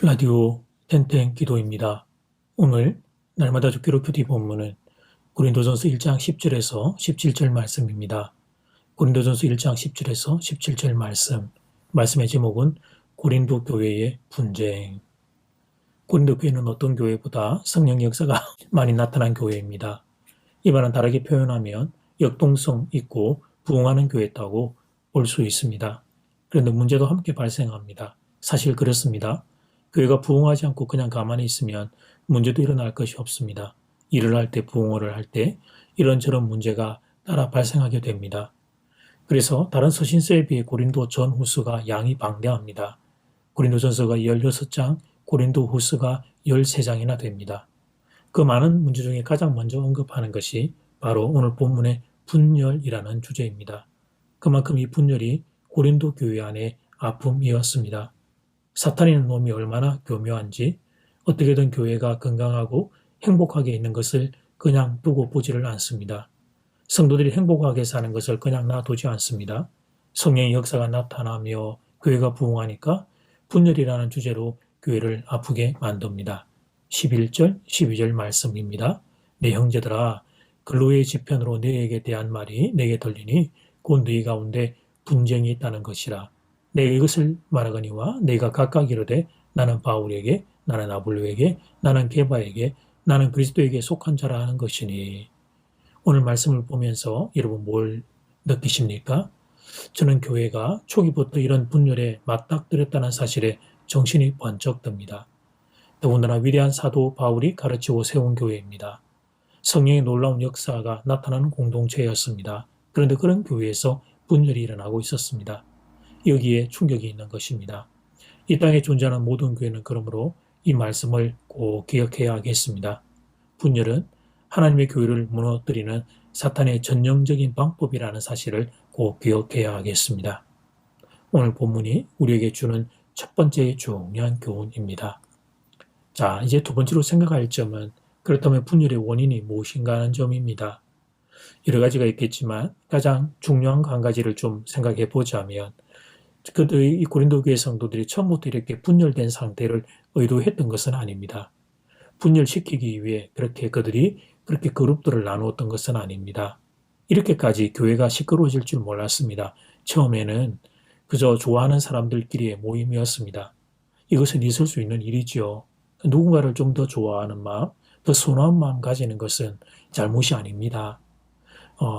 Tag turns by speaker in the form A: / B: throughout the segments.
A: 라디오 텐텐 기도입니다. 오늘 날마다 죽기로 큐티 본문은 고린도전서 1장 10절에서 17절 말씀입니다. 고린도전서 1장 10절에서 17절 말씀의 제목은 고린도 교회의 분쟁. 고린도 교회는 어떤 교회보다 성령 역사가 많이 나타난 교회입니다. 이 말은 다르게 표현하면 역동성 있고 부흥하는 교회였다고 볼 수 있습니다. 그런데 문제도 함께 발생합니다. 사실 그렇습니다. 교회가 부흥하지 않고 그냥 가만히 있으면 문제도 일어날 것이 없습니다. 일을 할 때, 부흥을 할 때 이런저런 문제가 따라 발생하게 됩니다. 그래서 다른 서신서에 비해 고린도 전후서가 양이 방대합니다. 고린도전서가 16장, 고린도후서가 13장이나 됩니다. 그 많은 문제 중에 가장 먼저 언급하는 것이 바로 오늘 본문의 분열이라는 주제입니다. 그만큼 이 분열이 고린도 교회 안의 아픔이었습니다. 사탄이는 놈이 얼마나 교묘한지 어떻게든 교회가 건강하고 행복하게 있는 것을 그냥 두고 보지를 않습니다. 성도들이 행복하게 사는 것을 그냥 놔두지 않습니다. 성령의 역사가 나타나며 교회가 부흥하니까 분열이라는 주제로 교회를 아프게 만듭니다. 11절, 12절 말씀입니다. 내 형제들아, 근로의 지편으로 너희에게 대한 말이 내게 들리니 곧 너희 가운데 분쟁이 있다는 것이라. 내가 이것을 말하거니와 너희가 각각 이르되 나는 바울에게, 나는 아볼로에게, 나는 게바에게, 나는 그리스도에게 속한 자라 하는 것이니. 오늘 말씀을 보면서 여러분 뭘 느끼십니까? 저는 교회가 초기부터 이런 분열에 맞닥뜨렸다는 사실에 정신이 번쩍 듭니다. 더군다나 위대한 사도 바울이 가르치고 세운 교회입니다. 성령의 놀라운 역사가 나타나는 공동체였습니다. 그런데 그런 교회에서 분열이 일어나고 있었습니다. 여기에 충격이 있는 것입니다. 이 땅에 존재하는 모든 교회는 그러므로 이 말씀을 꼭 기억해야 하겠습니다. 분열은 하나님의 교회를 무너뜨리는 사탄의 전형적인 방법이라는 사실을 꼭 기억해야 하겠습니다. 오늘 본문이 우리에게 주는 첫 번째 중요한 교훈입니다. 자, 이제 두 번째로 생각할 점은 그렇다면 분열의 원인이 무엇인가 하는 점입니다. 여러 가지가 있겠지만 가장 중요한 한 가지를 좀 생각해 보자면 이 고린도 교회 성도들이 처음부터 이렇게 분열된 상태를 의도했던 것은 아닙니다. 분열시키기 위해 그들이 그렇게 그룹들을 나누었던 것은 아닙니다. 이렇게까지 교회가 시끄러워질 줄 몰랐습니다. 처음에는 그저 좋아하는 사람들끼리의 모임이었습니다. 이것은 있을 수 있는 일이지요. 누군가를 좀 더 좋아하는 마음, 더 선호한 마음 가지는 것은 잘못이 아닙니다.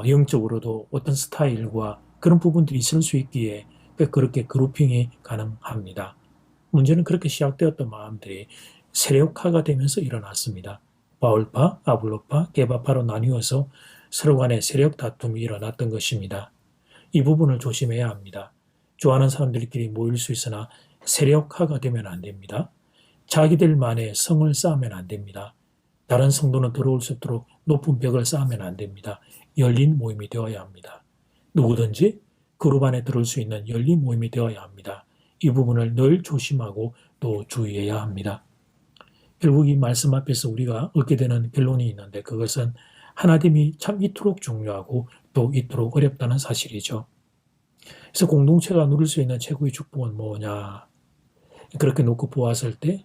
A: 영적으로도 어떤 스타일과 그런 부분들이 있을 수 있기에 그렇게 그룹핑이 가능합니다. 문제는 그렇게 시작되었던 마음들이 세력화가 되면서 일어났습니다. 바울파, 아볼로파, 게바파로 나뉘어서 서로 간에 세력 다툼이 일어났던 것입니다. 이 부분을 조심해야 합니다. 좋아하는 사람들끼리 모일 수 있으나 세력화가 되면 안 됩니다. 자기들만의 성을 쌓으면 안 됩니다. 다른 성도는 들어올 수 있도록 높은 벽을 쌓으면 안 됩니다. 열린 모임이 되어야 합니다. 누구든지 그룹 안에 들어올 수 있는 열린 모임이 되어야 합니다. 이 부분을 늘 조심하고 또 주의해야 합니다. 결국 이 말씀 앞에서 우리가 얻게 되는 결론이 있는데 그것은 하나님이 참 이토록 중요하고 또 이토록 어렵다는 사실이죠. 그래서 공동체가 누릴 수 있는 최고의 축복은 뭐냐? 그렇게 놓고 보았을 때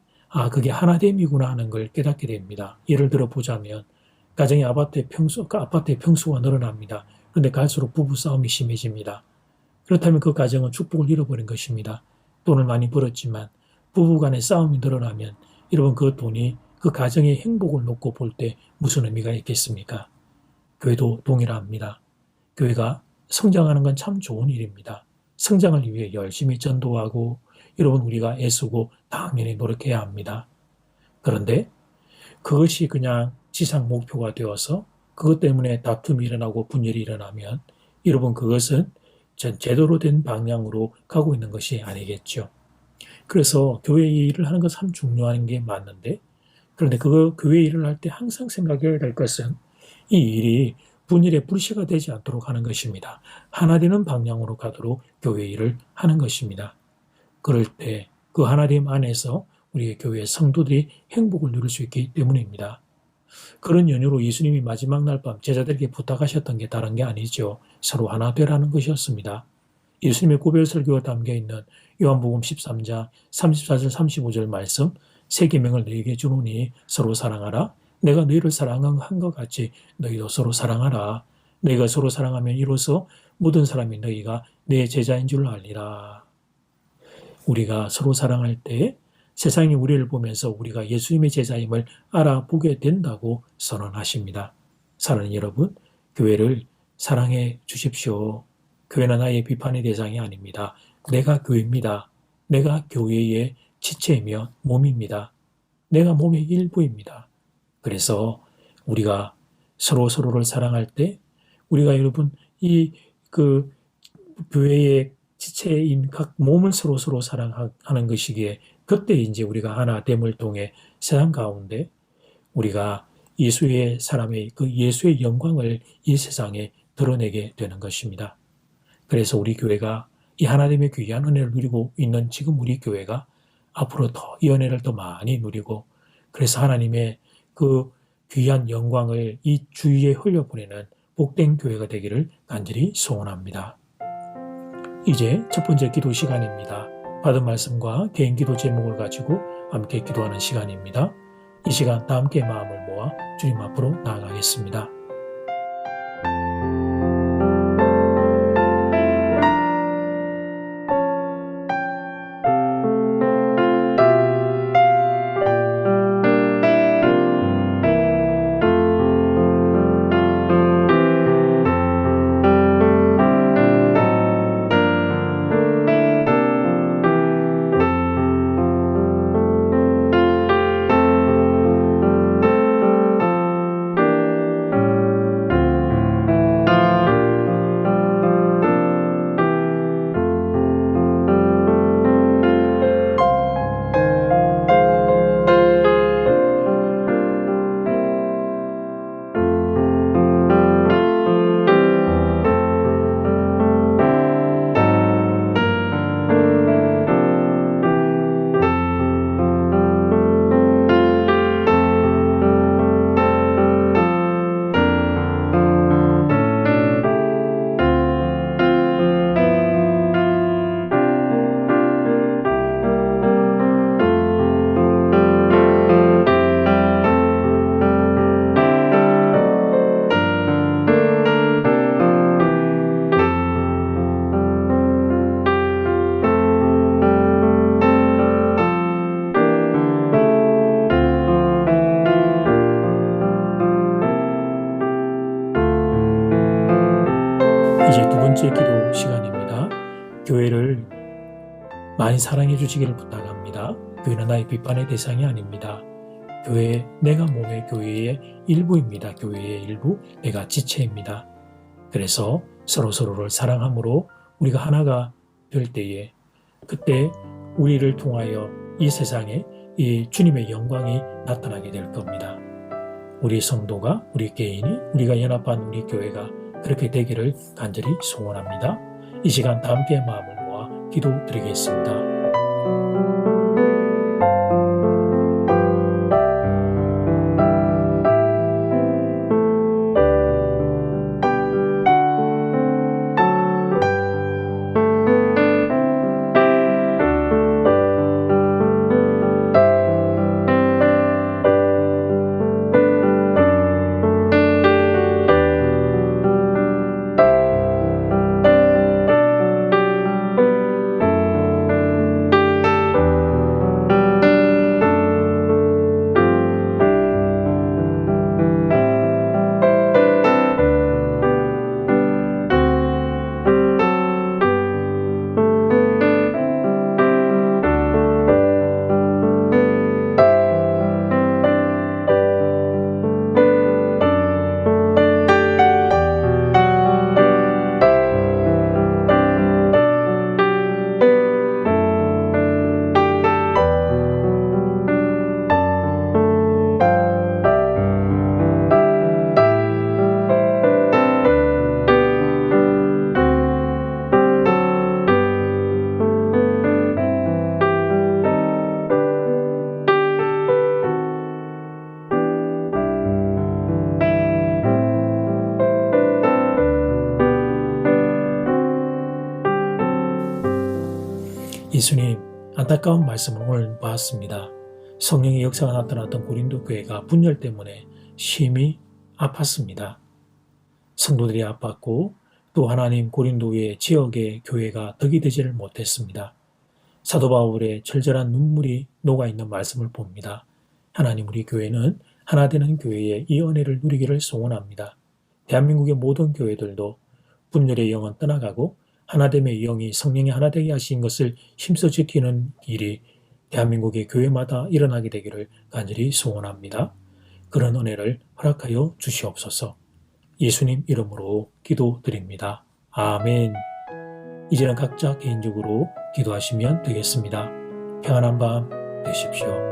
A: 그게 하나됨이구나 하는 걸 깨닫게 됩니다. 예를 들어 보자면 가정의 아파트의 평수가 늘어납니다. 그런데 갈수록 부부싸움이 심해집니다. 그렇다면 그 가정은 축복을 잃어버린 것입니다. 돈을 많이 벌었지만 부부 간의 싸움이 늘어나면 여러분 그 돈이 그 가정의 행복을 놓고 볼 때 무슨 의미가 있겠습니까? 교회도 동일합니다. 교회가 성장하는 건 참 좋은 일입니다. 성장을 위해 열심히 전도하고 여러분 우리가 애쓰고 당연히 노력해야 합니다. 그런데 그것이 그냥 지상 목표가 되어서 그것 때문에 다툼이 일어나고 분열이 일어나면 여러분 그것은 제대로 된 방향으로 가고 있는 것이 아니겠죠. 그래서 교회 일을 하는 것은 참 중요한 게 맞는데 그런데 교회 일을 할 때 항상 생각해야 될 것은 이 일이 분열의 불씨가 되지 않도록 하는 것입니다. 하나 되는 방향으로 가도록 교회 일을 하는 것입니다. 그럴 때 그 하나님 안에서 우리의 교회 성도들이 행복을 누릴 수 있기 때문입니다. 그런 연유로 예수님이 마지막 날 밤 제자들에게 부탁하셨던 게 다른 게 아니죠. 서로 하나 되라는 것이었습니다. 예수님의 고별 설교가 담겨 있는 요한복음 13장 34절 35절 말씀 새 계명을 너희에게 주노니 서로 사랑하라. 내가 너희를 사랑한 것 같이 너희도 서로 사랑하라. 너희가 서로 사랑하면 이로써 모든 사람이 너희가 내 제자인 줄 알리라. 우리가 서로 사랑할 때 세상이 우리를 보면서 우리가 예수님의 제자임을 알아보게 된다고 선언하십니다. 사랑하는 여러분, 교회를 사랑해 주십시오. 교회는 나의 비판의 대상이 아닙니다. 내가 교회입니다. 내가 교회의 지체이며 몸입니다. 내가 몸의 일부입니다. 그래서 우리가 서로를 사랑할 때 우리가 여러분 그 교회의 지체인 각 몸을 서로 사랑하는 것이기에 그때 이제 우리가 하나됨을 통해 세상 가운데 우리가 예수의 사람의 그 예수의 영광을 이 세상에 드러내게 되는 것입니다. 그래서 우리 교회가 이 하나님의 귀한 은혜를 누리고 있는 지금 우리 교회가 앞으로 더 이 은혜를 더 많이 누리고 그래서 하나님의 그 귀한 영광을 이 주위에 흘려보내는 복된 교회가 되기를 간절히 소원합니다. 이제 첫 번째 기도 시간입니다. 받은 말씀과 개인 기도 제목을 가지고 함께 기도하는 시간입니다. 이 시간 다 함께 마음을 모아 주님 앞으로 나아가겠습니다. 이제 두 번째 기도 시간입니다. 교회를 많이 사랑해 주시기를 부탁합니다. 교회는 나의 비판의 대상이 아닙니다. 교회, 내가 몸의 교회의 일부입니다. 교회의 일부, 내가 지체입니다. 그래서 서로를 사랑함으로 우리가 하나가 될 때에 그때 우리를 통하여 이 세상에 이 주님의 영광이 나타나게 될 겁니다. 우리 성도가, 우리 개인이, 우리가 연합한 우리 교회가 그렇게 되기를 간절히 소원합니다. 이 시간 다 함께 마음을 모아 기도드리겠습니다. 예수님, 안타까운 말씀을 오늘 봤습니다. 성령의 역사가 나타났던 고린도 교회가 분열 때문에 심히 아팠습니다. 성도들이 아팠고 또 하나님 고린도의 지역의 교회가 덕이 되지를 못했습니다. 사도 바울의 절절한 눈물이 녹아있는 말씀을 봅니다. 하나님 우리 교회는 하나 되는 교회의 이 은혜를 누리기를 소원합니다. 대한민국의 모든 교회들도 분열의 영은 떠나가고 하나됨의 영이 성령이 하나 되게 하신 것을 힘써 지키는 일이 대한민국의 교회마다 일어나게 되기를 간절히 소원합니다. 그런 은혜를 허락하여 주시옵소서. 예수님 이름으로 기도드립니다. 아멘. 이제는 각자 개인적으로 기도하시면 되겠습니다. 평안한 밤 되십시오.